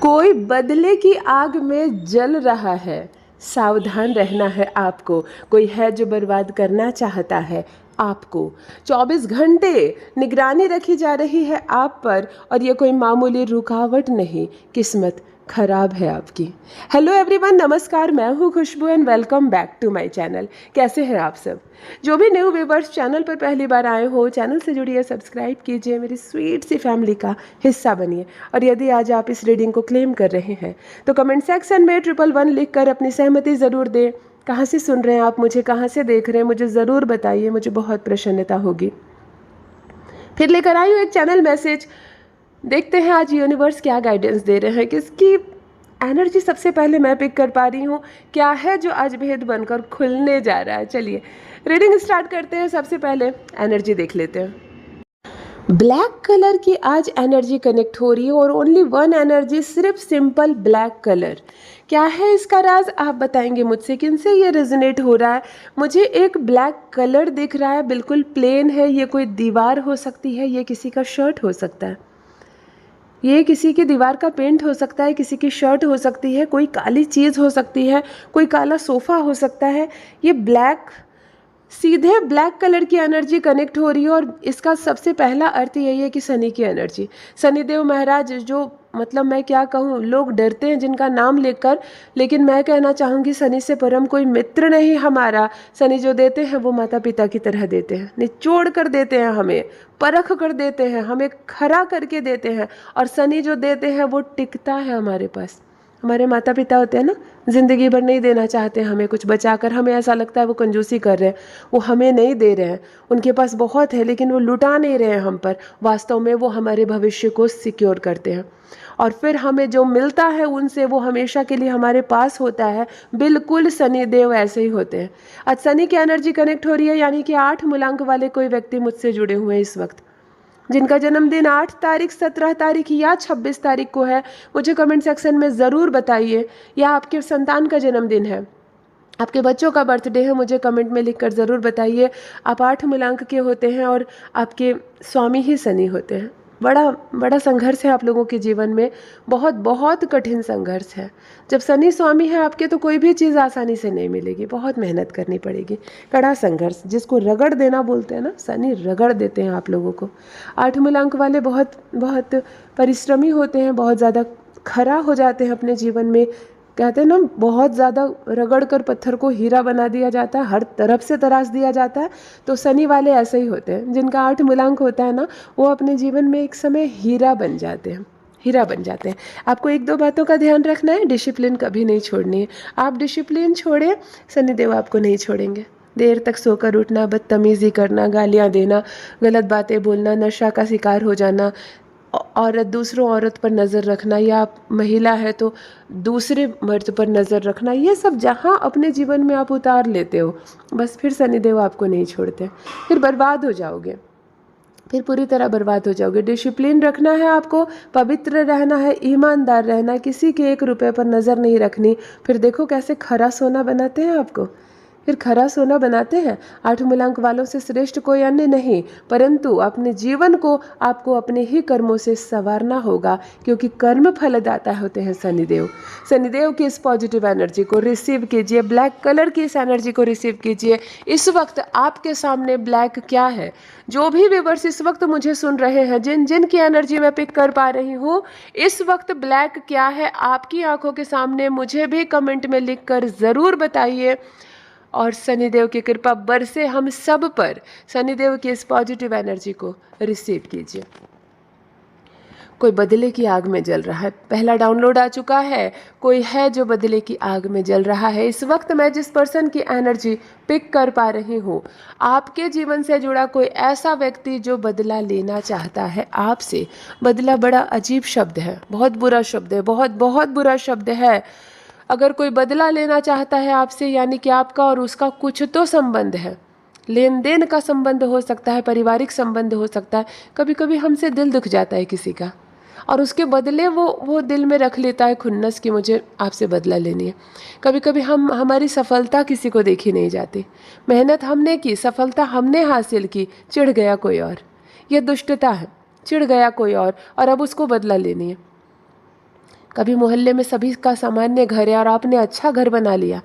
कोई बदले की आग में जल रहा है, सावधान रहना है आपको। कोई है जो बर्बाद करना चाहता है आपको। 24 घंटे निगरानी रखी जा रही है आप पर, और ये कोई मामूली रुकावट नहीं, किस्मत खराब है आपकी। हेलो एवरीवन, नमस्कार, मैं हूँ Khushboo and welcome back to my channel. कैसे हैं आप सब? जो भी न्यू व्यूवर्स चैनल पर पहली बार आए हो, चैनल से जुड़िए, सब्सक्राइब कीजिए, मेरी स्वीट सी फैमिली का हिस्सा बनिए। और यदि आज आप इस रीडिंग को क्लेम कर रहे हैं तो कमेंट सेक्शन में 111 लिख कर अपनी सहमति ज़रूर दें। कहाँ से सुन रहे हैं आप मुझे, कहाँ से देख रहे हैं, मुझे ज़रूर बताइए, मुझे बहुत प्रसन्नता होगी। फिर लेकर आई हूँ एक चैनल मैसेज। देखते हैं आज यूनिवर्स क्या गाइडेंस दे रहे हैं, किसकी एनर्जी सबसे पहले मैं पिक कर पा रही हूँ, क्या है जो आज भेद बनकर खुलने जा रहा है। चलिए रीडिंग स्टार्ट करते हैं। सबसे पहले एनर्जी देख लेते हैं। ब्लैक कलर की आज एनर्जी कनेक्ट हो रही है और ओनली वन एनर्जी, सिर्फ सिंपल ब्लैक कलर। क्या है इसका राज, आप बताएंगे मुझसे, किनसे ये रेजोनेट हो रहा है। मुझे एक ब्लैक कलर दिख रहा है, बिल्कुल प्लेन है। ये कोई दीवार हो सकती है, ये किसी का शर्ट हो सकता है, ये किसी की दीवार का पेंट हो सकता है, किसी की शर्ट हो सकती है, कोई काली चीज़ हो सकती है, कोई काला सोफ़ा हो सकता है। ये ब्लैक, सीधे ब्लैक कलर की एनर्जी कनेक्ट हो रही है। और इसका सबसे पहला अर्थ यही है कि शनि की एनर्जी, शनिदेव महाराज, जो मतलब मैं क्या कहूँ, लोग डरते हैं जिनका नाम लेकर, लेकिन मैं कहना चाहूँगी शनि से परम कोई मित्र नहीं हमारा। शनि जो देते हैं वो माता पिता की तरह देते हैं, निचोड़ कर देते हैं, हमें परख कर देते हैं, हमें खरा करके देते हैं। और शनि जो देते हैं वो टिकता है हमारे पास। हमारे माता पिता होते हैं ना, ज़िंदगी भर नहीं देना चाहते हमें कुछ बचाकर, हमें ऐसा लगता है वो कंजूसी कर रहे हैं, वो हमें नहीं दे रहे हैं, उनके पास बहुत है लेकिन वो लुटा नहीं रहे हैं हम पर। वास्तव में वो हमारे भविष्य को सिक्योर करते हैं, और फिर हमें जो मिलता है उनसे वो हमेशा के लिए हमारे पास होता है। बिल्कुल शनिदेव ऐसे ही होते हैं। आज शनि की एनर्जी कनेक्ट हो रही है, यानी कि 8 मूलांक वाले कोई व्यक्ति मुझसे जुड़े हुए हैं इस वक्त, जिनका जन्मदिन 8 तारीख, 17 तारीख या 26 तारीख को है। मुझे कमेंट सेक्शन में ज़रूर बताइए। या आपके संतान का जन्मदिन है, आपके बच्चों का बर्थडे है, मुझे कमेंट में लिखकर ज़रूर बताइए। आप 8 मूलांक के होते हैं और आपके स्वामी ही शनि होते हैं। बड़ा बड़ा संघर्ष है आप लोगों के जीवन में, बहुत बहुत कठिन संघर्ष है। जब शनि स्वामी है आपके तो कोई भी चीज़ आसानी से नहीं मिलेगी, बहुत मेहनत करनी पड़ेगी। कड़ा संघर्ष, जिसको रगड़ देना बोलते हैं ना, शनि रगड़ देते हैं आप लोगों को। 8 मूलांक वाले बहुत बहुत परिश्रमी होते हैं, बहुत ज़्यादा खरा हो जाते हैं अपने जीवन में। कहते हैं ना, बहुत ज़्यादा रगड़ कर पत्थर को हीरा बना दिया जाता है, हर तरफ से तराश दिया जाता है। तो शनि वाले ऐसे ही होते हैं, जिनका 8 मूलांक होता है ना, वो अपने जीवन में एक समय हीरा बन जाते हैं, हीरा बन जाते हैं। आपको एक दो बातों का ध्यान रखना है, डिसिप्लिन कभी नहीं छोड़नी है। आप डिसिप्लिन छोड़ें, शनिदेव आपको नहीं छोड़ेंगे। देर तक सोकर उठना, बदतमीज़ी करना, गालियाँ देना, गलत बातें बोलना, नशा का शिकार हो जाना, औरत, दूसरों औरत पर नज़र रखना, या आप महिला है तो दूसरे मर्द पर नज़र रखना, ये सब जहाँ अपने जीवन में आप उतार लेते हो, बस फिर शनिदेव आपको नहीं छोड़ते, फिर बर्बाद हो जाओगे, फिर पूरी तरह बर्बाद हो जाओगे। डिसिप्लिन रखना है आपको, पवित्र रहना है, ईमानदार रहना, किसी के 1 रुपये पर नज़र नहीं रखनी। फिर देखो कैसे खरा सोना बनाते हैं आपको, फिर खरा सोना बनाते हैं। 8 मूलांक वालों से श्रेष्ठ कोई अन्य नहीं, परंतु अपने जीवन को आपको अपने ही कर्मों से संवारना होगा, क्योंकि कर्म फलदाता होते हैं शनिदेव। शनिदेव की इस पॉजिटिव एनर्जी को रिसीव कीजिए, ब्लैक कलर की इस एनर्जी को रिसीव कीजिए। इस वक्त आपके सामने ब्लैक क्या है? जो भी व्यूअर्स इस वक्त मुझे सुन रहे हैं, जिन जिन की एनर्जी मैं पिक कर पा रही हूँ, इस वक्त ब्लैक क्या है आपकी आंखों के सामने, मुझे भी कमेंट में लिख कर ज़रूर बताइए। और शनिदेव की कृपा बरसे हम सब पर। शनिदेव की इस पॉजिटिव एनर्जी को रिसीव कीजिए। कोई बदले की आग में जल रहा है, पहला डाउनलोड आ चुका है। कोई है जो बदले की आग में जल रहा है। इस वक्त मैं जिस पर्सन की एनर्जी पिक कर पा रही हूँ, आपके जीवन से जुड़ा कोई ऐसा व्यक्ति जो बदला लेना चाहता है आपसे। बदला बड़ा अजीब शब्द है, बहुत बुरा शब्द है, बहुत बहुत बुरा शब्द है। अगर कोई बदला लेना चाहता है आपसे, यानी कि आपका और उसका कुछ तो संबंध है, लेन देन का संबंध हो सकता है, पारिवारिक संबंध हो सकता है। कभी कभी हमसे दिल दुख जाता है किसी का, और उसके बदले वो दिल में रख लेता है खुन्नस कि मुझे आपसे बदला लेनी है। कभी कभी हमारी सफलता किसी को देखी नहीं जाती, मेहनत हमने की, सफलता हमने हासिल की, चिढ़ गया कोई और। ये दुष्टता है, चिढ़ गया कोई और अब उसको बदला लेनी है। कभी मोहल्ले में सभी का सामान्य घर है और आपने अच्छा घर बना लिया,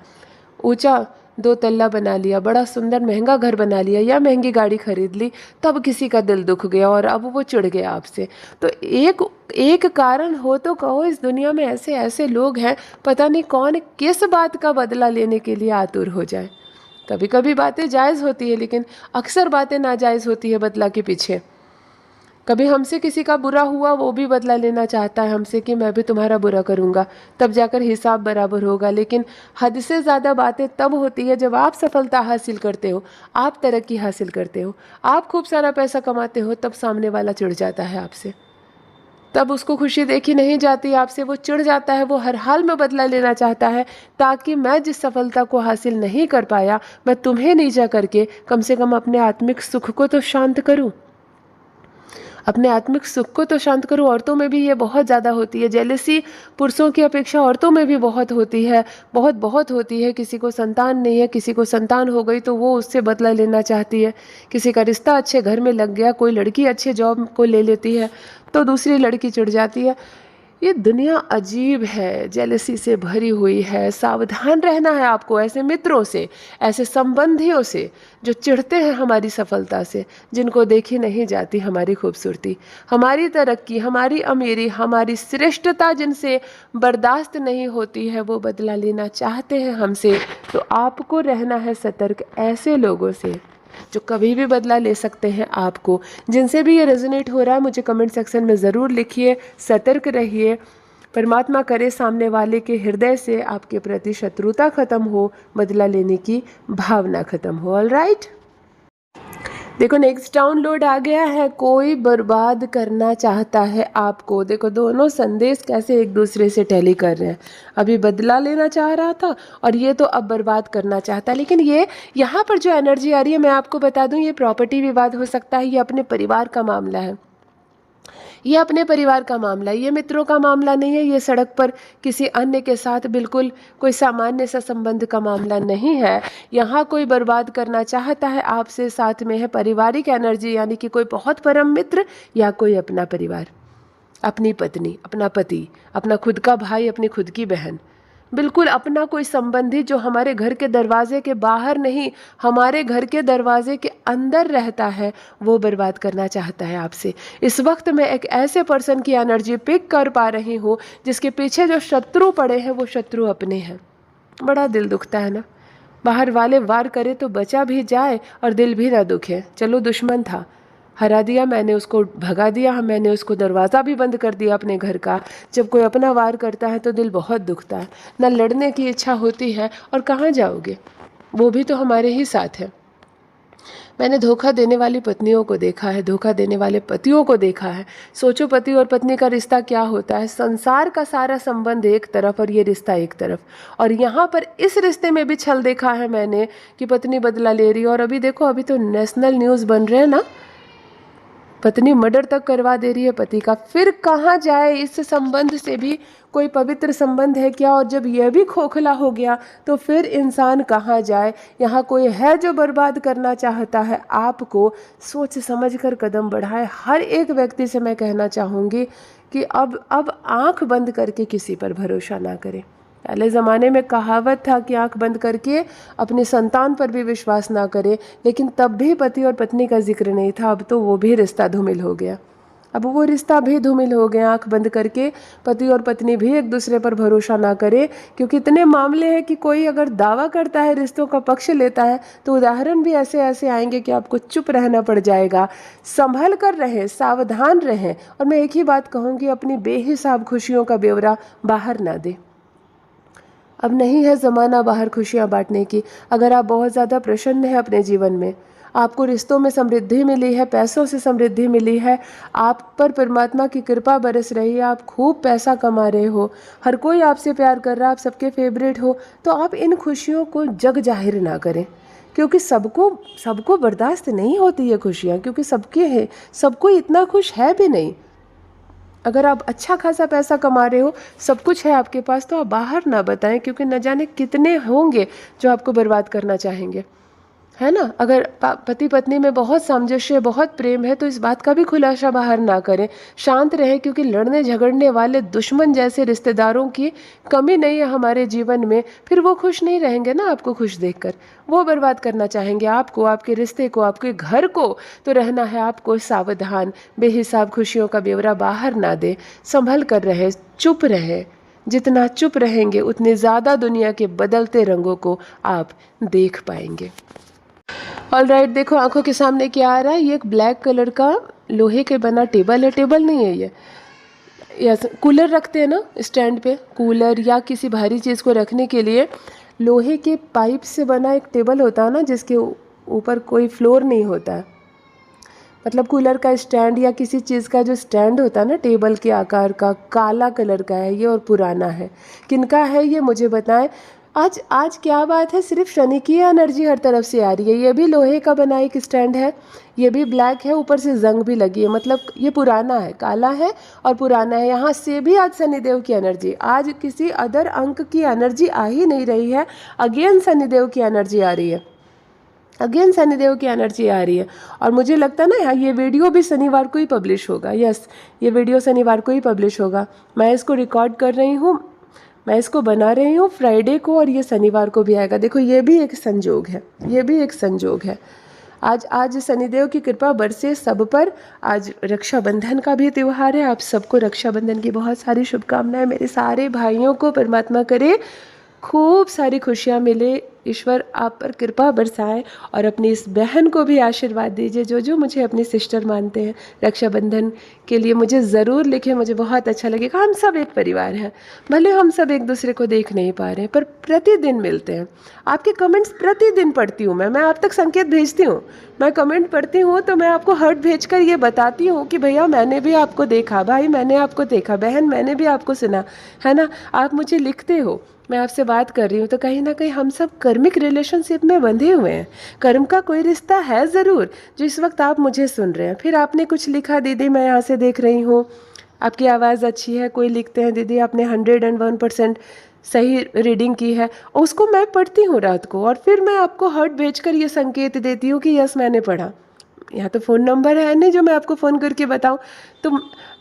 ऊंचा 2 तल्ला बना लिया, बड़ा सुंदर महंगा घर बना लिया या महंगी गाड़ी खरीद ली, तब किसी का दिल दुख गया और अब वो चिढ़ गया आपसे। तो एक एक कारण हो तो कहो, इस दुनिया में ऐसे ऐसे लोग हैं, पता नहीं कौन किस बात का बदला लेने के लिए आतुर हो जाए। कभी कभी बातें जायज़ होती है, लेकिन अक्सर बातें नाजायज़ होती है बदला के पीछे। कभी हमसे किसी का बुरा हुआ, वो भी बदला लेना चाहता है हमसे कि मैं भी तुम्हारा बुरा करूँगा, तब जाकर हिसाब बराबर होगा। लेकिन हद से ज़्यादा बातें तब होती है जब आप सफलता हासिल करते हो, आप तरक्की हासिल करते हो, आप खूब सारा पैसा कमाते हो, तब सामने वाला चिढ़ जाता है आपसे। तब उसको खुशी देखी नहीं जाती आपसे, वो चिढ़ जाता है, वो हर हाल में बदला लेना चाहता है, ताकि मैं जिस सफलता को हासिल नहीं कर पाया, मैं तुम्हें नीचा करके कम से कम अपने आत्मिक सुख को तो शांत करूं, अपने आत्मिक सुख को तो शांत करूं। औरतों में भी ये बहुत ज़्यादा होती है, जेलसी पुरुषों की अपेक्षा औरतों में भी बहुत होती है, बहुत बहुत होती है। किसी को संतान नहीं है, किसी को संतान हो गई तो वो उससे बदला लेना चाहती है। किसी का रिश्ता अच्छे घर में लग गया, कोई लड़की अच्छे जॉब को ले लेती है तो दूसरी लड़की चिढ़ जाती है। ये दुनिया अजीब है, जेलसी से भरी हुई है। सावधान रहना है आपको ऐसे मित्रों से, ऐसे संबंधियों से जो चिढ़ते हैं हमारी सफलता से, जिनको देखी नहीं जाती हमारी खूबसूरती, हमारी तरक्की, हमारी अमीरी, हमारी श्रेष्ठता जिनसे बर्दाश्त नहीं होती है, वो बदला लेना चाहते हैं हमसे। तो आपको रहना है सतर्क ऐसे लोगों से जो कभी भी बदला ले सकते हैं आपको। जिनसे भी ये रेजोनेट हो रहा है, मुझे कमेंट सेक्शन में ज़रूर लिखिए। सतर्क रहिए। परमात्मा करे सामने वाले के हृदय से आपके प्रति शत्रुता खत्म हो, बदला लेने की भावना खत्म हो। ऑल राइट, देखो नेक्स्ट डाउनलोड आ गया है, कोई बर्बाद करना चाहता है आपको। देखो दोनों संदेश कैसे एक दूसरे से टैली कर रहे हैं। अभी बदला लेना चाह रहा था और ये तो अब बर्बाद करना चाहता है। लेकिन ये यहाँ पर जो एनर्जी आ रही है, मैं आपको बता दूँ, ये प्रॉपर्टी विवाद हो सकता है, ये अपने परिवार का मामला है, ये अपने परिवार का मामला है, ये मित्रों का मामला नहीं है, ये सड़क पर किसी अन्य के साथ बिल्कुल कोई सामान्य सा संबंध का मामला नहीं है। यहाँ कोई बर्बाद करना चाहता है आपसे, साथ में है पारिवारिक एनर्जी, यानी कि कोई बहुत परम मित्र या कोई अपना परिवार, अपनी पत्नी, अपना पति, अपना खुद का भाई, अपनी खुद की बहन, बिल्कुल अपना कोई संबंधी जो हमारे घर के दरवाजे के बाहर नहीं, हमारे घर के दरवाजे के अंदर रहता है, वो बर्बाद करना चाहता है आपसे। इस वक्त मैं एक ऐसे पर्सन की एनर्जी पिक कर पा रही हूँ जिसके पीछे जो शत्रु पड़े हैं वो शत्रु अपने हैं। बड़ा दिल दुखता है ना, बाहर वाले वार करे तो बचा भी जाए और दिल भी ना दुखे। चलो दुश्मन था, हरा दिया मैंने, उसको भगा दिया, मैंने उसको दरवाज़ा भी बंद कर दिया अपने घर का। जब कोई अपना वार करता है तो दिल बहुत दुखता है, ना लड़ने की इच्छा होती है, और कहाँ जाओगे, वो भी तो हमारे ही साथ है। मैंने धोखा देने वाली पत्नियों को देखा है, धोखा देने वाले पतियों को देखा है। सोचो पति और पत्नी का रिश्ता क्या होता है, संसार का सारा संबंध एक तरफ और ये रिश्ता एक तरफ। और यहाँ पर इस रिश्ते में भी छल देखा है मैंने कि पत्नी बदला ले रही है, और अभी देखो अभी तो नेशनल न्यूज़ बन रहे हैं ना, पत्नी मर्डर तक करवा दे रही है पति का। फिर कहाँ जाए, इस संबंध से भी कोई पवित्र संबंध है क्या? और जब यह भी खोखला हो गया तो फिर इंसान कहाँ जाए? यहाँ कोई है जो बर्बाद करना चाहता है आपको। सोच समझ कर कदम बढ़ाए। हर एक व्यक्ति से मैं कहना चाहूँगी कि अब आंख बंद करके किसी पर भरोसा ना करें। पहले ज़माने में कहावत था कि आंख बंद करके अपनी संतान पर भी विश्वास ना करें, लेकिन तब भी पति और पत्नी का जिक्र नहीं था। अब तो वो भी रिश्ता धूमिल हो गया, अब वो रिश्ता भी धूमिल हो गया। आंख बंद करके पति और पत्नी भी एक दूसरे पर भरोसा ना करें, क्योंकि इतने मामले हैं कि कोई अगर दावा करता है, रिश्तों का पक्ष लेता है, तो उदाहरण भी ऐसे ऐसे आएंगे कि आपको चुप रहना पड़ जाएगा। संभल कर रहें, सावधान रहें। और मैं एक ही बात कहूँगी, अपनी बेहिसाब खुशियों का ब्यौरा बाहर ना दें। अब नहीं है ज़माना बाहर खुशियाँ बांटने की। अगर आप बहुत ज़्यादा प्रसन्न हैं अपने जीवन में, आपको रिश्तों में समृद्धि मिली है, पैसों से समृद्धि मिली है, आप पर परमात्मा की कृपा बरस रही है, आप खूब पैसा कमा रहे हो, हर कोई आपसे प्यार कर रहा है, आप सबके फेवरेट हो, तो आप इन खुशियों को जग जाहिर ना करें, क्योंकि सबको बर्दाश्त नहीं होती ये खुशियाँ, क्योंकि सबके हैं, सब कोई इतना खुश है भी नहीं। अगर आप अच्छा खासा पैसा कमा रहे हो, सब कुछ है आपके पास, तो आप बाहर ना बताएं, क्योंकि न जाने कितने होंगे जो आपको बर्बाद करना चाहेंगे। है ना। अगर पति पत्नी में बहुत सामंजस्य, बहुत प्रेम है, तो इस बात का भी खुलासा बाहर ना करें, शांत रहें, क्योंकि लड़ने झगड़ने वाले दुश्मन जैसे रिश्तेदारों की कमी नहीं है हमारे जीवन में। फिर वो खुश नहीं रहेंगे ना आपको खुश देखकर, वो बर्बाद करना चाहेंगे आपको, आपके रिश्ते को, आपके घर को। तो रहना है आपको सावधान, बेहिसाब खुशियों का ब्यौरा बाहर ना दे, संभल कर रहे, चुप रहे। जितना चुप रहेंगे उतनी ज़्यादा दुनिया के बदलते रंगों को आप देख पाएंगे। ऑलराइट, देखो आंखों के सामने क्या आ रहा है। ये एक ब्लैक कलर का लोहे के बना टेबल है, टेबल नहीं है ये, यस कूलर रखते हैं ना स्टैंड पे, कूलर या किसी भारी चीज़ को रखने के लिए लोहे के पाइप से बना एक टेबल होता है ना, जिसके ऊपर कोई फ्लोर नहीं होता है। मतलब कूलर का स्टैंड या किसी चीज़ का जो स्टैंड होता है ना टेबल के आकार का, काला कलर का है ये और पुराना है। किनका है ये मुझे बताएं। आज आज क्या बात है, सिर्फ शनि की एनर्जी हर तरफ से आ रही है। ये भी लोहे का बना एक स्टैंड है, ये भी ब्लैक है, ऊपर से जंग भी लगी है, मतलब ये पुराना है, काला है और पुराना है। यहाँ से भी आज शनिदेव की एनर्जी, आज किसी अदर अंक की एनर्जी आ ही नहीं रही है, अगेन शनिदेव की एनर्जी आ रही है, अगेन शनिदेव की एनर्जी आ रही है। और मुझे लगता है ना यहाँ ये वीडियो भी शनिवार को ही पब्लिश होगा, यस ये वीडियो शनिवार को ही पब्लिश होगा। मैं इसको रिकॉर्ड कर रही हूँ, मैं इसको बना रही हूँ फ्राइडे को, और ये शनिवार को भी आएगा। देखो ये भी एक संजोग है, ये भी एक संजोग है। आज शनिदेव की कृपा बरसे सब पर। आज रक्षाबंधन का भी त्यौहार है, आप सबको रक्षाबंधन की बहुत सारी शुभकामनाएं। मेरे सारे भाइयों को परमात्मा करे खूब सारी खुशियाँ मिले, ईश्वर आप पर कृपा बरसाए, और अपनी इस बहन को भी आशीर्वाद दीजिए जो जो मुझे अपनी सिस्टर मानते हैं। रक्षाबंधन के लिए मुझे ज़रूर लिखें, मुझे बहुत अच्छा लगेगा। हम सब एक परिवार हैं, भले हम सब एक दूसरे को देख नहीं पा रहे हैं पर प्रतिदिन मिलते हैं। आपके कमेंट्स प्रतिदिन पढ़ती हूँ मैं आप तक संकेत भेजती हूँ। मैं कमेंट पढ़ती हूँ तो मैं आपको हर्ट भेजकर ये बताती हूँ कि भैया मैंने भी आपको देखा, भाई मैंने आपको देखा, बहन मैंने भी आपको सुना, है ना। आप मुझे लिखते हो, मैं आपसे बात कर रही हूँ, तो कहीं ना कहीं हम सब कर्मिक रिलेशनशिप में बंधे हुए हैं। कर्म का कोई रिश्ता है ज़रूर, जो इस वक्त आप मुझे सुन रहे हैं। फिर आपने कुछ लिखा, दीदी मैं यहाँ से देख रही हूँ आपकी आवाज़ अच्छी है। कोई लिखते हैं दीदी आपने 101% सही रीडिंग की है, उसको मैं पढ़ती हूँ रात को, और फिर मैं आपको हर्ट भेजकर ये संकेत देती हूँ कि यस मैंने पढ़ा। यहाँ तो फ़ोन नंबर है नहीं जो मैं आपको फ़ोन करके बताऊँ। तो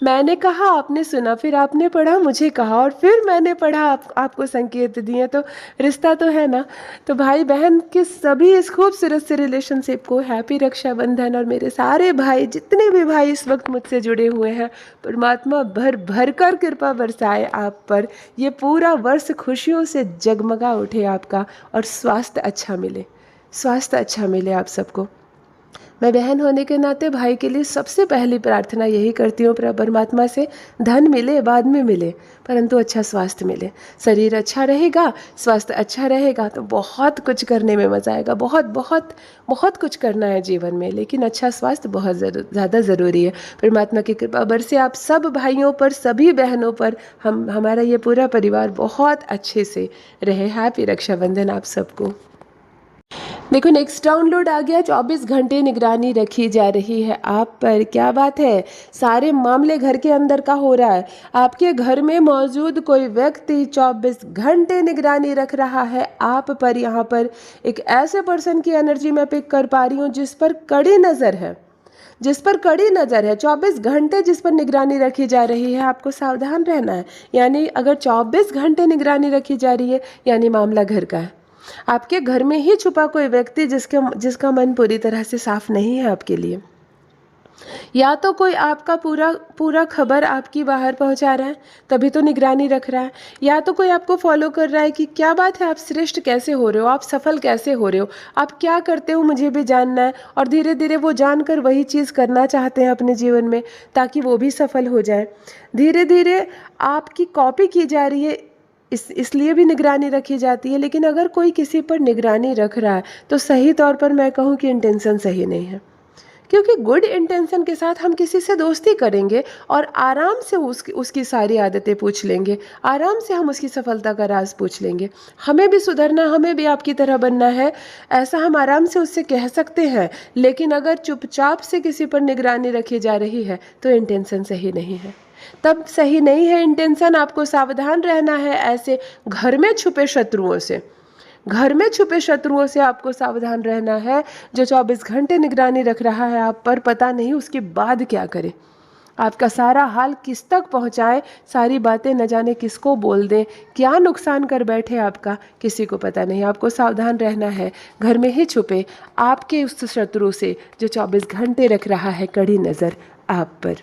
मैंने कहा, आपने सुना, फिर आपने पढ़ा, मुझे कहा, और फिर मैंने पढ़ा, आपको संकेत दिए, तो रिश्ता तो है ना। तो भाई बहन के सभी इस खूबसूरत से रिलेशनशिप को हैप्पी रक्षाबंधन। और मेरे सारे भाई, जितने भी भाई इस वक्त मुझसे जुड़े हुए हैं, परमात्मा भर भर कर कृपा बरसाए आप पर। ये पूरा वर्ष खुशियों से जगमगा उठे आपका, और स्वास्थ्य अच्छा मिले, स्वास्थ्य अच्छा मिले आप सबको। मैं बहन होने के नाते भाई के लिए सबसे पहली प्रार्थना यही करती हूँ परमात्मा से, धन मिले बाद में मिले, परंतु अच्छा स्वास्थ्य मिले। शरीर अच्छा रहेगा, स्वास्थ्य अच्छा रहेगा तो बहुत कुछ करने में मज़ा आएगा। बहुत बहुत बहुत कुछ करना है जीवन में, लेकिन अच्छा स्वास्थ्य बहुत ज़्यादा ज़रूरी है। परमात्मा की कृपा बरसे आप सब भाइयों पर, सभी बहनों पर, हमारा ये पूरा परिवार बहुत अच्छे से रहे। हैप्पी रक्षाबंधन आप सबको। देखो नेक्स्ट डाउनलोड आ गया, 24 घंटे निगरानी रखी जा रही है आप पर। क्या बात है, सारे मामले घर के अंदर का हो रहा है। आपके घर में मौजूद कोई व्यक्ति 24 घंटे निगरानी रख रहा है आप पर। यहाँ पर एक ऐसे पर्सन की एनर्जी मैं पिक कर पा रही हूँ जिस पर कड़ी नज़र है, जिस पर कड़ी नज़र है, 24 घंटे जिस पर निगरानी रखी जा रही है। आपको सावधान रहना है। यानी अगर 24 घंटे निगरानी रखी जा रही है, यानी मामला घर का है। आपके घर में ही छुपा कोई व्यक्ति जिसका मन पूरी तरह से साफ नहीं है आपके लिए। या तो कोई आपका पूरा खबर आपकी बाहर पहुंचा रहा है, तभी तो निगरानी रख रहा है। या तो कोई आपको फॉलो कर रहा है कि क्या बात है, आप श्रेष्ठ कैसे हो रहे हो, आप सफल कैसे हो रहे हो, आप क्या करते हो मुझे भी जानना है। और धीरे धीरे वो जानकर वही चीज़ करना चाहते हैं अपने जीवन में, ताकि वो भी सफल हो जाए। धीरे धीरे आपकी कॉपी की जा रही है, इसलिए भी निगरानी रखी जाती है। लेकिन अगर कोई किसी पर निगरानी रख रहा है तो सही तौर पर मैं कहूँ कि इंटेंशन सही नहीं है। क्योंकि गुड इंटेंशन के साथ हम किसी से दोस्ती करेंगे और आराम से उसकी सारी आदतें पूछ लेंगे, आराम से हम उसकी सफलता का राज पूछ लेंगे। हमें भी सुधरना, हमें भी आपकी तरह बनना है, ऐसा हम आराम से उससे कह सकते हैं। लेकिन अगर चुपचाप से किसी पर निगरानी रखी जा रही है तो इंटेंशन सही नहीं है। तब सही नहीं है इंटेंशन। आपको सावधान रहना है ऐसे घर में छुपे शत्रुओं से। घर में छुपे शत्रुओं से आपको सावधान रहना है। जो 24 घंटे निगरानी रख रहा है आप पर, पता नहीं उसके बाद क्या करे, आपका सारा हाल किस तक पहुंचाए, सारी बातें न जाने किसको बोल दें, क्या नुकसान कर बैठे आपका, किसी को पता नहीं। आपको सावधान रहना है, घर में ही छुपे आपके उस शत्रु से जो 24 घंटे रख रहा है कड़ी नज़र आप पर।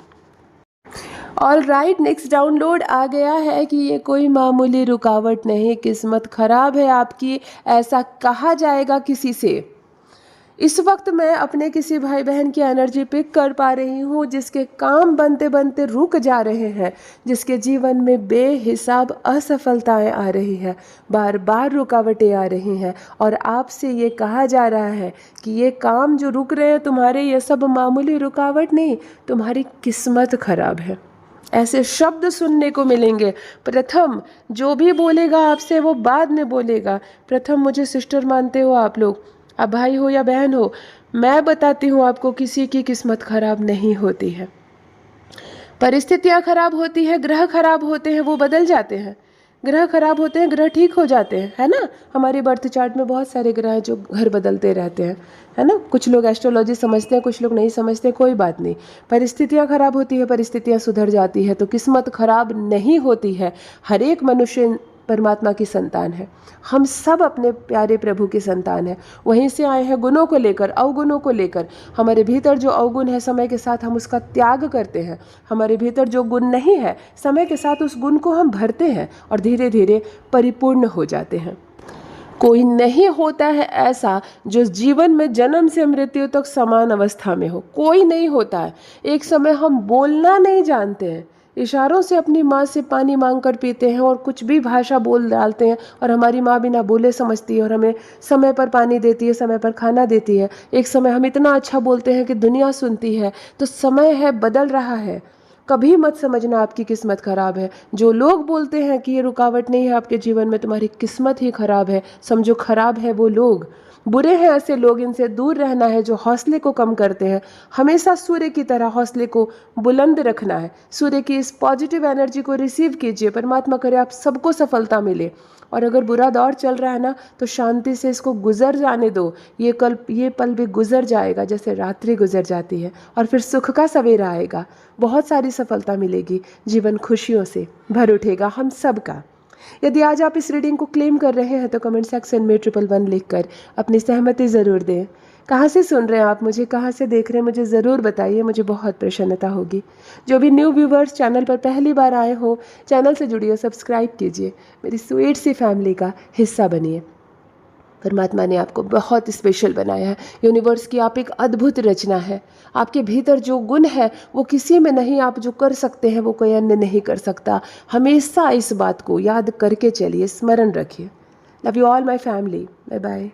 ऑल राइट, नेक्स्ट डाउनलोड आ गया है कि ये कोई मामूली रुकावट नहीं, किस्मत खराब है आपकी, ऐसा कहा जाएगा किसी से। इस वक्त मैं अपने किसी भाई बहन की एनर्जी पिक कर पा रही हूँ जिसके काम बनते बनते रुक जा रहे हैं, जिसके जीवन में बेहिसाब असफलताएं आ रही हैं, बार बार रुकावटें आ रही हैं, और आपसे ये कहा जा रहा है कि ये काम जो रुक रहे हैं तुम्हारे, ये सब मामूली रुकावट नहीं, तुम्हारी किस्मत खराब है। ऐसे शब्द सुनने को मिलेंगे। प्रथम जो भी बोलेगा आपसे वो बाद में बोलेगा। प्रथम मुझे सिस्टर मानते हो आप लोग, अब भाई हो या बहन हो, मैं बताती हूँ आपको, किसी की किस्मत खराब नहीं होती है। परिस्थितियाँ खराब होती है, ग्रह खराब होते हैं, वो बदल जाते हैं। ग्रह खराब होते हैं, ग्रह ठीक हो जाते हैं, है ना। हमारी बर्थ चार्ट में बहुत सारे ग्रह हैं जो घर बदलते रहते हैं, है ना। कुछ लोग एस्ट्रोलॉजी समझते हैं, कुछ लोग नहीं समझते, कोई बात नहीं। परिस्थितियाँ खराब होती है, परिस्थितियाँ सुधर जाती है, तो किस्मत खराब नहीं होती है। हर एक मनुष्य परमात्मा की संतान है, हम सब अपने प्यारे प्रभु की संतान है। वहीं से आए हैं गुणों को लेकर, अवगुणों को लेकर। हमारे भीतर जो अवगुण है, समय के साथ हम उसका त्याग करते हैं। हमारे भीतर जो गुण नहीं है, समय के साथ उस गुण को हम भरते हैं और धीरे धीरे परिपूर्ण हो जाते हैं। कोई नहीं होता है ऐसा जो जीवन में जन्म से मृत्यु तक समान अवस्था में हो, कोई नहीं होता है। एक समय हम बोलना नहीं जानते हैं, इशारों से अपनी माँ से पानी मांग कर पीते हैं और कुछ भी भाषा बोल डालते हैं, और हमारी माँ बिना बोले समझती है और हमें समय पर पानी देती है, समय पर खाना देती है। एक समय हम इतना अच्छा बोलते हैं कि दुनिया सुनती है। तो समय है, बदल रहा है। कभी मत समझना आपकी किस्मत खराब है। जो लोग बोलते हैं कि ये रुकावट नहीं है आपके जीवन में, तुम्हारी किस्मत ही खराब है, समझो खराब है वो लोग, बुरे हैं ऐसे लोग, इनसे दूर रहना है जो हौसले को कम करते हैं। हमेशा सूर्य की तरह हौसले को बुलंद रखना है। सूर्य की इस पॉजिटिव एनर्जी को रिसीव कीजिए। परमात्मा करे आप सबको सफलता मिले। और अगर बुरा दौर चल रहा है ना, तो शांति से इसको गुजर जाने दो। ये पल भी गुजर जाएगा जैसे रात्रि गुजर जाती है, और फिर सुख का सवेरा आएगा। बहुत सारी सफलता मिलेगी, जीवन खुशियों से भर उठेगा हम सबका। यदि आज आप इस रीडिंग को क्लेम कर रहे हैं तो कमेंट सेक्शन में 111 लिखकर अपनी सहमति ज़रूर दें। कहाँ से सुन रहे हैं आप मुझे, कहाँ से देख रहे हैं, मुझे ज़रूर बताइए, मुझे बहुत प्रसन्नता होगी। जो भी न्यू व्यूवर्स चैनल पर पहली बार आए हो, चैनल से जुड़िए, सब्सक्राइब कीजिए, मेरी स्वीट सी फैमिली का हिस्सा बनिए। परमात्मा ने आपको बहुत स्पेशल बनाया है। यूनिवर्स की आप एक अद्भुत रचना है। आपके भीतर जो गुण है वो किसी में नहीं, आप जो कर सकते हैं वो कोई अन्य नहीं कर सकता। हमेशा इस बात को याद करके चलिए, स्मरण रखिए। Love you all my family, bye bye.